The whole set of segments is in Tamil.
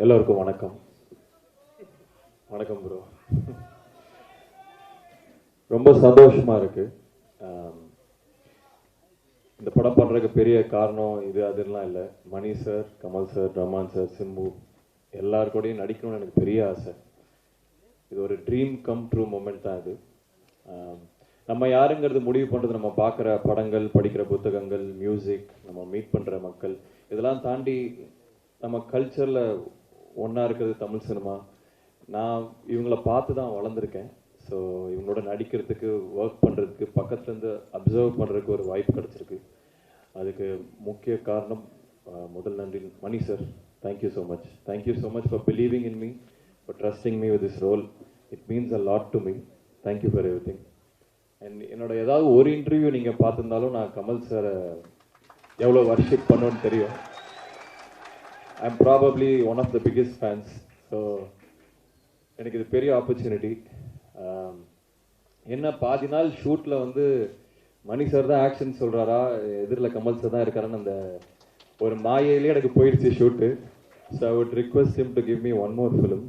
எல்லோருக்கும் வணக்கம். வணக்கம் ப்ரோ. ரொம்ப சந்தோஷமா இருக்கு. இந்த படம் பண்றதுக்கு பெரிய காரணம் இது அதெல்லாம் இல்லை. Mani sir, Kamal sir, Rahman sir, Simbu எல்லாருக்கூடையும் நடிக்கணும்னு எனக்கு பெரிய ஆசை. இது ஒரு ட்ரீம் கம் ட்ரூ மொமெண்ட் தான் இது. நம்ம யாருங்கிறது முடிவு பண்ணுறது நம்ம பார்க்குற படங்கள், படிக்கிற புத்தகங்கள், மியூசிக், நம்ம மீட் பண்ணுற மக்கள், இதெல்லாம் தாண்டி நம்ம கல்ச்சரில் ஒன்றா இருக்கிறது தமிழ் சினிமா. நான் இவங்கள பார்த்து தான் வளர்ந்துருக்கேன். ஸோ இவங்களோட நடிக்கிறதுக்கு, ஒர்க் பண்ணுறதுக்கு, பக்கத்துலேருந்து அப்சர்வ் பண்ணுறதுக்கு ஒரு வாய்ப்பு கிடச்சிருக்கு. அதுக்கு முக்கிய காரணம் முதல் நன்றி Mani sir. Thank you so much. Thank you so much for believing in me, for trusting me with this role. It means a lot to me. Thank you for everything. And என்னோட ஏதாவது ஒரு இன்டர்வியூ நீங்கள் பார்த்துருந்தாலும் நான் கமல் சாரை எவ்வளோ வர்ஷிப் பண்ணுன்னு தெரியும். I'm probably one of the biggest fans. So எனக்கு இது பெரிய ஆப்பர்ச்சுனிட்டி. என்ன பாதி நாள் ஷூட்டில் வந்து மணி சார் தான் ஆக்ஷன் சொல்கிறாரா, எதிரில் கமல் சார் தான் இருக்காருன்னு அந்த ஒரு மாயையிலே எனக்கு போயிடுச்சு shoot. So I would request him to give me one more film.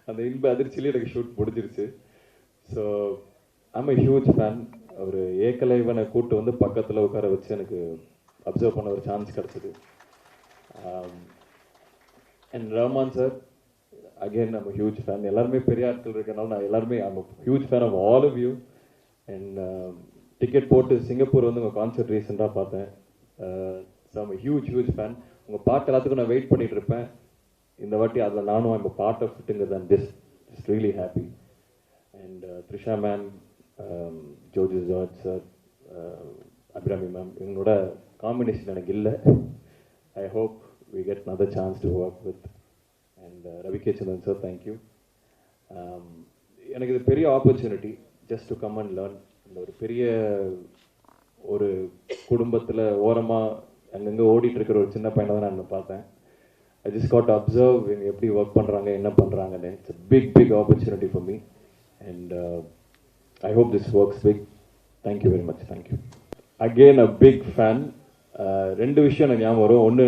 அந்த இன்ப அதிர்ச்சியிலே எனக்கு ஷூட் முடிஞ்சிருச்சு. So I'm a huge fan. ஒரு ஏகலைவனை கூட்டு வந்து பக்கத்தில் உட்கார வச்சு எனக்கு அப்சர்வ் பண்ண ஒரு சான்ஸ் கிடச்சிது. அண்ட் ரஹ்மான் சார், அகெயின் நம்ம ஹியூஜ் ஃபேன். எல்லாருமே பெரிய ஆட்கள் இருக்கனால நான் எல்லாருமே I'm huge fan of all of you. And ticket போட்டு சிங்கப்பூர் வந்து உங்கள் கான்சர்ட் ரீசெண்டாக பார்த்தேன். So I'm huge fan. உங்கள் பாட்டு எல்லாத்துக்கும் நான் வெயிட் பண்ணிட்டு இருப்பேன். இந்த வாட்டி அதில் நானும் ஐம் பார்ட் ஆஃப் இட்டுங்கிறது and just really happy. And Trisha ma'am, George sir, Abirami ma'am, இவங்களோட காம்பினேஷன் எனக்கு இல்லை. I hope we get another chance to work with. And Ravi K Chandran sir, thank you. எனக்கு இது பெரிய opportunity just to come and learn. இந்த ஒரு பெரிய ஒரு குடும்பத்தில் ஓரமாக அங்கங்கே ஓடிட்டு இருக்கிற ஒரு சின்ன பையனை தான் நான் பார்த்தேன். ஐ ஜஸ்ட் காட் அப்சர்வ் இவங்க எப்படி ஒர்க் பண்ணுறாங்க, என்ன பண்ணுறாங்கன்னு. It's a big opportunity for me. And I hope this works big. Thank you very much. Thank you. Again a big fan. ரெண்டு விஷயம் எனக்கு ஞாபகம் வரும். ஒன்று,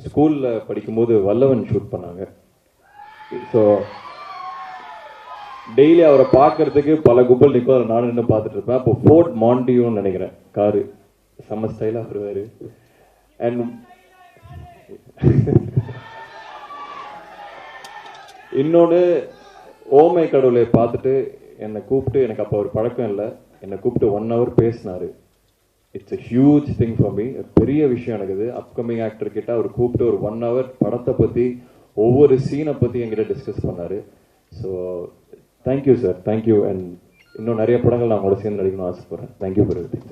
ஸ்கூலில் படிக்கும்போது வல்லவன் ஷூட் பண்ணாங்க. ஸோ டெய்லி அவரை பார்க்கறதுக்கு பல கும்பல் நிற்கும். அதை நானும் இன்னும் பார்த்துட்டு இருப்பேன். அப்போ ஃபோர்ட் மாண்டியூன்னு நினைக்கிறேன், காரு செம்ம ஸ்டைலாக வருவார். அண்ட் இன்னொன்று, ஓமை கடவுளை பார்த்துட்டு என்னை கூப்பிட்டு, எனக்கு அப்போ ஒரு பழக்கம் இல்லை, என்னை கூப்பிட்டு 1 hour பேசினார். It's a huge thing for me. பெரிய விஷயம் எனக்கு இது. அப்கமிங் ஆக்டர் கிட்ட அவர் கூப்பிட்டு ஒரு 1 hour படத்தை பற்றி, ஒவ்வொரு சீனை பற்றி என்கிட்ட டிஸ்கஸ் பண்ணார். So thank you sir, thank you. And இன்னும் நிறைய படங்கள் நான் உங்களோட சேர்ந்து நடிக்கணும்னு ஆசைப்படுறேன். Thank you for everything.